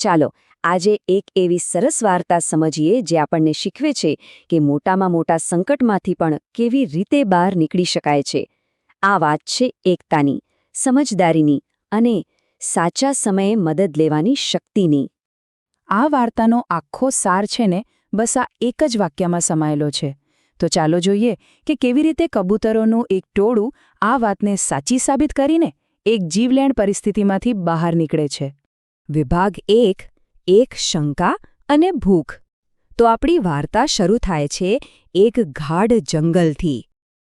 ચાલો આજે એક એવી સરસ વાર્તા સમજીએ જે આપણને શીખવે છે કે મોટામાં મોટા સંકટમાંથી પણ કેવી રીતે બહાર નીકળી શકાય છે. આ વાત છે એકતાની, સમજદારીની અને સાચા સમયે મદદ લેવાની શક્તિની. આ વાર્તાનો આખો સાર છે ને બસ આ એક જ વાક્યમાં સમાયેલો છે. તો ચાલો જોઈએ કે કેવી રીતે કબૂતરોનું એક ટોળું આ વાતને સાચી સાબિત કરીને એક જીવલેણ પરિસ્થિતિમાંથી બહાર નીકળે છે. વિભાગ 1 એક શંકા અને ભૂખ. તો આપણી વાર્તા શરૂ થાય છે એક ગાઢ જંગલથી.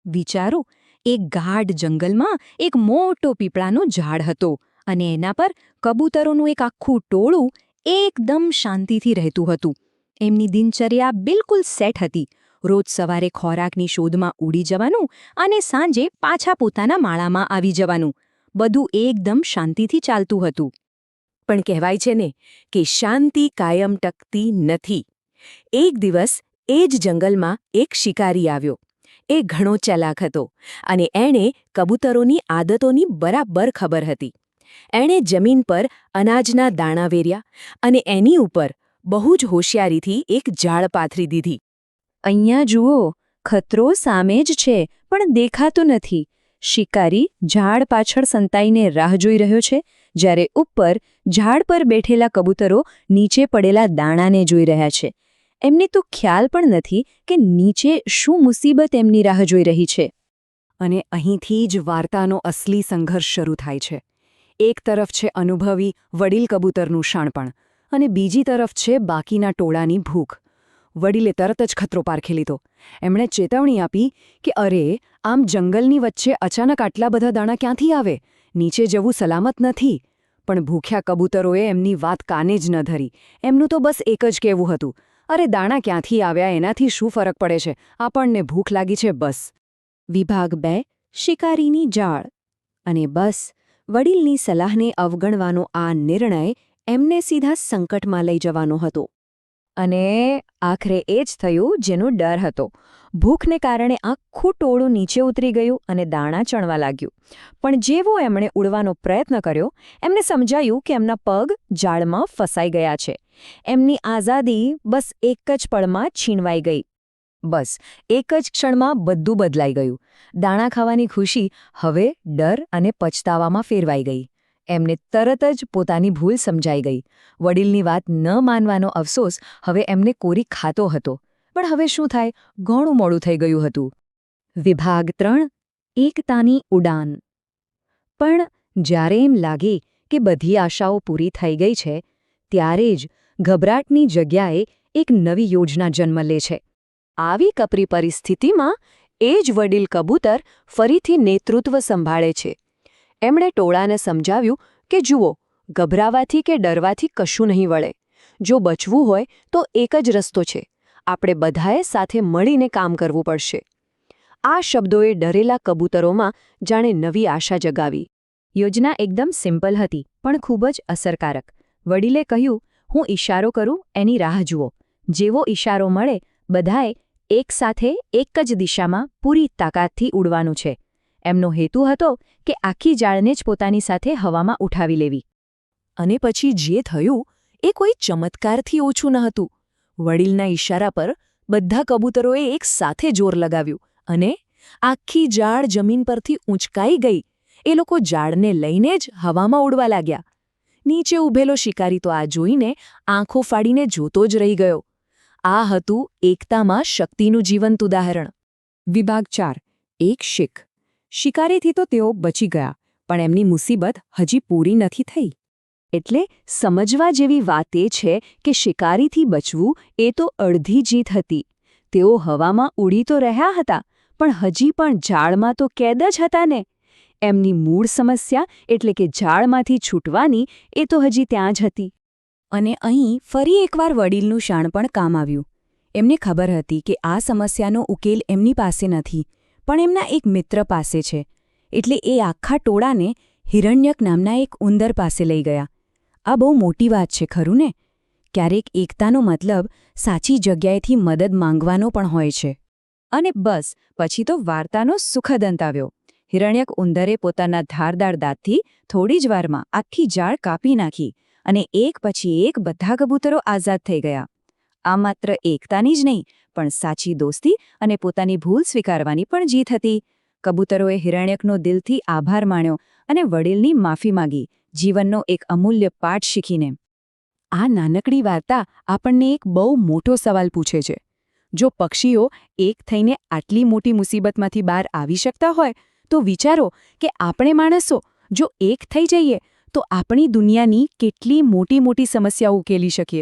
વિચારો, એક ગાઢ જંગલમાં એક મોટો પીપળાનો ઝાડ હતો અને એના પર કબૂતરોનું એક આખું ટોળું એકદમ શાંતિથી રહેતું હતું. એમની દિનચર્યા બિલકુલ સેટ હતી. રોજ સવારે ખોરાકની શોધમાં ઉડી જવાનું અને સાંજે પાછા પોતાના માળામાં આવી જવાનું. બધું એકદમ શાંતિથી ચાલતું હતું. પણ કહેવાય છે ને કે શાંતિ કાયમ ટકતી નથી. એક દિવસ એ જ જંગલમાં એક શિકારી આવ્યો. એ ઘણો ચાલાક હતો અને એણે કબૂતરોની આદતોની બરાબર ખબર હતી. એણે જમીન પર અનાજના દાણા વેર્યા અને એની ઉપર બહુ જ હોશિયારીથી એક જાળ પાથરી દીધી. અહીંયા જુઓ, ખતરો સામે જ છે પણ દેખાતો નથી. શિકારી ઝાડ પાછળ સંતાઈને રાહ જોઈ રહ્યો છે, જ્યારે ઉપર ઝાડ પર બેઠેલા કબૂતરો નીચે પડેલા દાણાને જોઈ રહ્યા છે. એમને તો ખ્યાલ પણ નથી કે નીચે શું મુસીબત એમની રાહ જોઈ રહી છે. અને અહીંથી જ વાર્તાનો અસલી સંઘર્ષ શરૂ થાય છે. એક તરફ છે અનુભવી વડીલ કબૂતરનું શાણપણ અને બીજી તરફ છે બાકીના ટોળાની ભૂખ. વડીલે તરત જ ખતરો પારખી લીધો. એમણે ચેતવણી આપી કે અરે, આમ જંગલની વચ્ચે અચાનક આટલા બધા દાણા ક્યાંથી આવે? નીચે જવું સલામત નથી. પણ ભૂખ્યા કબૂતરોએ એમની વાત કાને જ ન ધરી. એમનું તો બસ એક જ કહેવું હતું, અરે દાણા ક્યાંથી આવ્યા એનાથી શું ફરક પડે છે, આપણને ભૂખ લાગી છે બસ. વિભાગ 2 શિકારીની જાળ. અને બસ વડીલની સલાહને અવગણવાનો આ નિર્ણય એમને સીધા સંકટમાં લઈ જવાનો હતો. અને આખરે એ જ થયું જેનો ડર હતો. ભૂખને કારણે આખું ટોળું નીચે ઉતરી ગયું અને દાણા ચણવા લાગ્યું. પણ જેવો એમણે ઉડવાનો પ્રયત્ન કર્યો, એમને સમજાયું કે એમના પગ જાળમાં ફસાઈ ગયા છે. એમની આઝાદી બસ એક જ પળમાં છીનવાઈ ગઈ. બસ એક જ ક્ષણમાં બધું બદલાઈ ગયું. દાણા ખાવાની ખુશી હવે ડર અને પછતાવામાં ફેરવાઈ ગઈ. એમને તરત જ પોતાની ભૂલ સમજાઈ ગઈ. વડીલની વાત ન માનવાનો અફસોસ હવે એમને કોરી ખાતો હતો. પણ હવે શું થાય, ઘણું મોડું થઈ ગયું હતું. વિભાગ 3 એકતાની ઉડાન. પણ જ્યારે એમ લાગે કે બધી આશાઓ પૂરી થઈ ગઈ છે, ત્યારે જ ગભરાટની જગ્યાએ એક નવી યોજના જન્મ લે છે. આવી કપરી પરિસ્થિતિમાં એ જ વડીલ કબૂતર ફરીથી નેતૃત્વ સંભાળે છે. એમણે ટોળાને સમજાવ્યું કે જુઓ, ગભરાવાથી કે ડરવાથી કશું નહીં વળે. જો બચવું હોય તો એક જ રસ્તો છે, આપણે બધાએ સાથે મળીને કામ કરવું પડશે. આ શબ્દોએ ડરેલા કબૂતરોમાં જાણે નવી આશા જગાવી. યોજના એકદમ સિમ્પલ હતી પણ ખૂબ જ અસરકારક. વડીલે કહ્યું, હું ઈશારો કરું એની રાહ જુઓ. જેવો ઈશારો મળે બધાએ એકસાથે એક જ દિશામાં પૂરી તાકાતથી ઉડવાનું છે. એમનો હેતુ હતો કે આખી જાળને જ પોતાની સાથે હવામાં ઉઠાવી લેવી. અને પછી જે થયું એ કોઈ ચમત્કારથી ઓછું ન હતું. વડીલના ઈશારા પર બધા કબૂતરોએ એક સાથે જોર લગાવ્યું અને આખી જાળ જમીન પરથી ઊંચકાઈ ગઈ. એ લોકો જાળને લઈને જ હવામાં ઉડવા લાગ્યા. નીચે ઊભેલો શિકારી તો આ જોઈને આંખો ફાડીને જોતો જ રહી ગયો. આ હતું એકતામાં શક્તિનું જીવંત ઉદાહરણ. વિભાગ 4 એક શીખ. શિકારીથી તો તેઓ બચી ગયા, પણ એમની મુસીબત હજી પૂરી નથી થઈ. એટલે સમજવા જેવી વાત એ છે કે શિકારીથી બચવું એ તો અડધી જીત હતી. તેઓ હવામાં ઉડી તો રહ્યા હતા, પણ હજી પણ જાળમાં તો કેદ જ હતા ને. એમની મૂળ સમસ્યા એટલે કે જાળમાંથી છૂટવાની એ તો હજી ત્યાં જ હતી. અને અહીં ફરી એકવાર વડીલનું શાણપણ કામ આવ્યું. એમને ખબર હતી કે આ સમસ્યાનો ઉકેલ એમની પાસે નથી, પણ એમના એક મિત્ર પાસે છે. એટલે એ આખા ટોળાને હિરણ્યક નામના એક ઉંદર પાસે લઈ ગયા. આ બહુ મોટી વાત છે ખરું ને? ક્યારેક એકતાનો મતલબ સાચી જગ્યાએથી મદદ માંગવાનો પણ હોય છે. અને બસ પછી તો વાર્તાનો સુખદ અંત આવ્યો. હિરણ્યક ઉંદરે પોતાના ધારદાર દાંતથી થોડી જ વારમાં આખી જાળ કાપી નાખી અને એક પછી એક બધા કબૂતરો આઝાદ થઈ ગયા. આ માત્ર એકતાની જ નહીં, પણ સાચી દોસ્તી અને પોતાની ભૂલ સ્વીકારવાની પણ જીત હતી. કબૂતરોએ હિરણ્યકનો દિલથી આભાર માન્યો અને વડીલની માફી માંગી, જીવનનો એક અમૂલ્ય પાઠ શીખીને. આ નાનકડી વાર્તા આપણને એક બહુ મોટો સવાલ પૂછે છે. જો પક્ષીઓ એક થઈને આટલી મોટી મુસીબતમાંથી બહાર આવી શકતા હોય, તો વિચારો કે આપણે માણસો જો એક થઈ જઈએ તો આપણી દુનિયાની કેટલી મોટી મોટી સમસ્યાઓ ઉકેલી શકીએ.